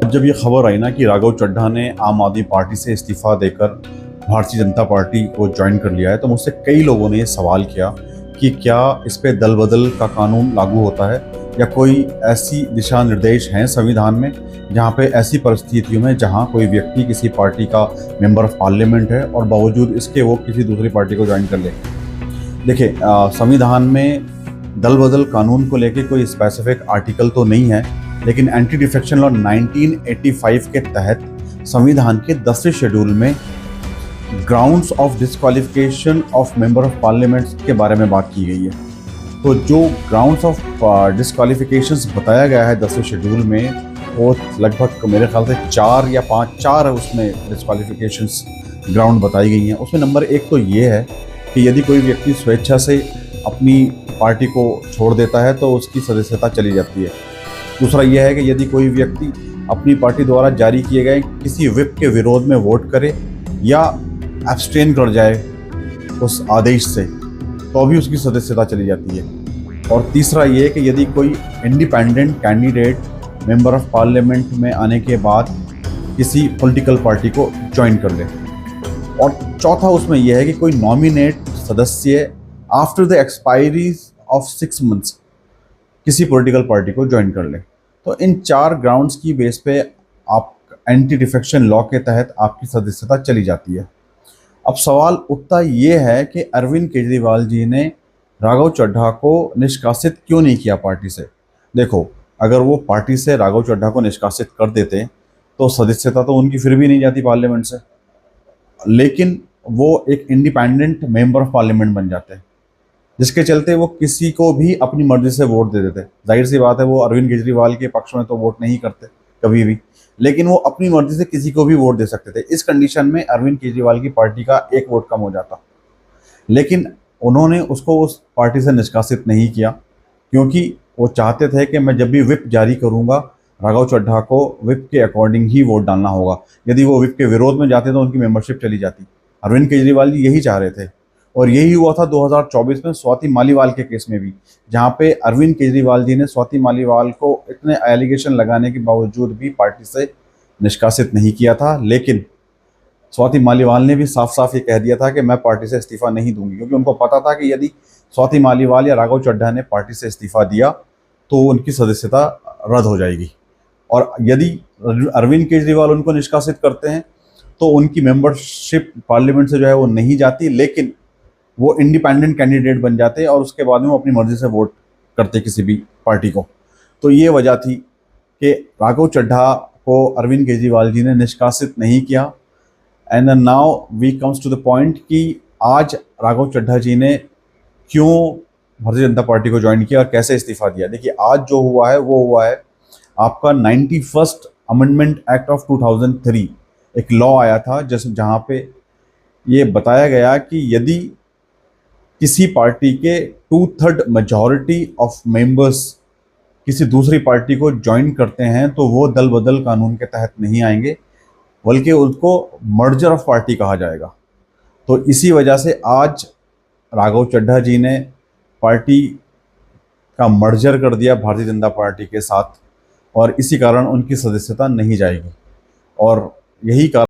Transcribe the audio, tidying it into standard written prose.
जब ये खबर आई ना कि राघव चड्ढा ने आम आदमी पार्टी से इस्तीफा देकर भारतीय जनता पार्टी को ज्वाइन कर लिया है, तो मुझसे कई लोगों ने ये सवाल किया कि क्या इस पे दल बदल का कानून लागू होता है या कोई ऐसी दिशा निर्देश हैं संविधान में जहाँ पे ऐसी परिस्थितियों में जहाँ कोई व्यक्ति किसी पार्टी का मेंबर ऑफ पार्लियामेंट है और बावजूद इसके वो किसी दूसरी पार्टी को ज्वाइन कर ले। देखिए, संविधान में दल बदल कानून को लेके कोई स्पेसिफिक आर्टिकल तो नहीं है, लेकिन एंटी डिफेक्शन लॉ 1985 के तहत संविधान के 10वें शेड्यूल में grounds of disqualification of member of parliament के बारे में बात की गई है। तो जो ग्राउंड्स ऑफ डिस्क्वालिफिकेशंस बताया गया है 10वें शेड्यूल में, वो लगभग मेरे ख्याल से 4 या 5 4 उसमें डिस्क्वालिफिकेशंस ग्राउंड बताई गई हैं। उसमें नंबर 1 तो ये है कि यदि कोई व्यक्ति स्वेच्छा से अपनी पार्टी को छोड़ देता है तो उसकी सदस्यता चली जाती है। दूसरा यह है कि यदि कोई व्यक्ति अपनी पार्टी द्वारा जारी किए गए किसी व्हिप के विरोध में वोट करे या एब्सटेन कर जाए उस आदेश से, तो भी उसकी सदस्यता चली जाती है। और तीसरा ये है कि यदि कोई independent candidate member of parliament में आने के बाद किसी पॉलिटिकल पार्टी को ज्वाइन कर ले। और चौथा उसमें यह है कि कोई नॉमिनेट सदस्य after the expiry of 6 months किसी पॉलिटिकल पार्टी को ज्वाइन कर ले। तो इन 4 ग्राउंड्स की बेस पे आप एंटी डिफेक्शन लॉ के तहत आपकी सदस्यता चली जाती है। अब सवाल उठता ये है कि अरविंद केजरीवाल जी ने राघव चड्ढा को निष्कासित क्यों नहीं किया पार्टी से। देखो, अगर वो पार्टी से राघव चड्ढा को निष्कासित कर देते तो सदस्यता तो उनकी फिर भी नहीं जाती पार्लियामेंट से, लेकिन वो एक इंडिपेंडेंट मेंबर ऑफ पार्लियामेंट बन जाते हैं, जिसके चलते वो किसी को भी अपनी मर्जी से वोट दे देते। जाहिर सी बात है, वो अरविंद केजरीवाल के पक्ष में तो वोट नहीं करते कभी भी, लेकिन वो अपनी मर्जी से किसी को भी वोट दे सकते थे। इस कंडीशन में अरविंद केजरीवाल की पार्टी का 1 वोट कम हो जाता, लेकिन उन्होंने उसको उस पार्टी से निष्कासित नहीं किया, क्योंकि वो चाहते थे कि मैं जब भी व्हिप जारी करूंगा राघव चड्ढा को व्हिप के अकॉर्डिंग ही वोट डालना होगा। यदि वो व्हिप के विरोध में जाते तो उनकी मेंबरशिप चली जाती। अरविंद केजरीवाल जी यही चाह रहे थे, और यही हुआ था 2024 में स्वाति मालीवाल के केस में भी, जहां पे अरविंद केजरीवाल जी ने स्वाति मालीवाल को इतने एलिगेशन लगाने के बावजूद भी पार्टी से निष्कासित नहीं किया था। लेकिन स्वाति मालीवाल ने भी साफ साफ ये कह दिया था कि मैं पार्टी से इस्तीफा नहीं दूंगी, क्योंकि उनको पता था कि यदि स्वाति मालीवाल या राघव चड्ढा ने पार्टी से इस्तीफा दिया तो उनकी सदस्यता रद्द हो जाएगी। और यदि अरविंद केजरीवाल उनको निष्कासित करते हैं तो उनकी मेंबरशिप पार्लियामेंट से जो है वो नहीं जाती, लेकिन वो इंडिपेंडेंट कैंडिडेट बन जाते और उसके बाद में वो अपनी मर्जी से वोट करते किसी भी पार्टी को। तो ये वजह थी कि राघव चड्ढा को अरविंद केजरीवाल जी ने निष्कासित नहीं किया। And now we comes to the point कि आज राघव चड्ढा जी ने क्यों भारतीय जनता पार्टी को ज्वाइन किया और कैसे इस्तीफा दिया। देखिए, आज जो हुआ है वो हुआ है आपका 91st अमेंडमेंट एक्ट ऑफ 2003, एक लॉ आया था जहाँ पे ये बताया गया कि यदि किसी पार्टी के 2/3 मेजॉरिटी ऑफ मेंबर्स किसी दूसरी पार्टी को ज्वाइन करते हैं तो वो दल बदल कानून के तहत नहीं आएंगे, बल्कि उसको मर्जर ऑफ पार्टी कहा जाएगा। तो इसी वजह से आज राघव चड्ढा जी ने पार्टी का मर्जर कर दिया भारतीय जनता पार्टी के साथ, और इसी कारण उनकी सदस्यता नहीं जाएगी। और यही कारण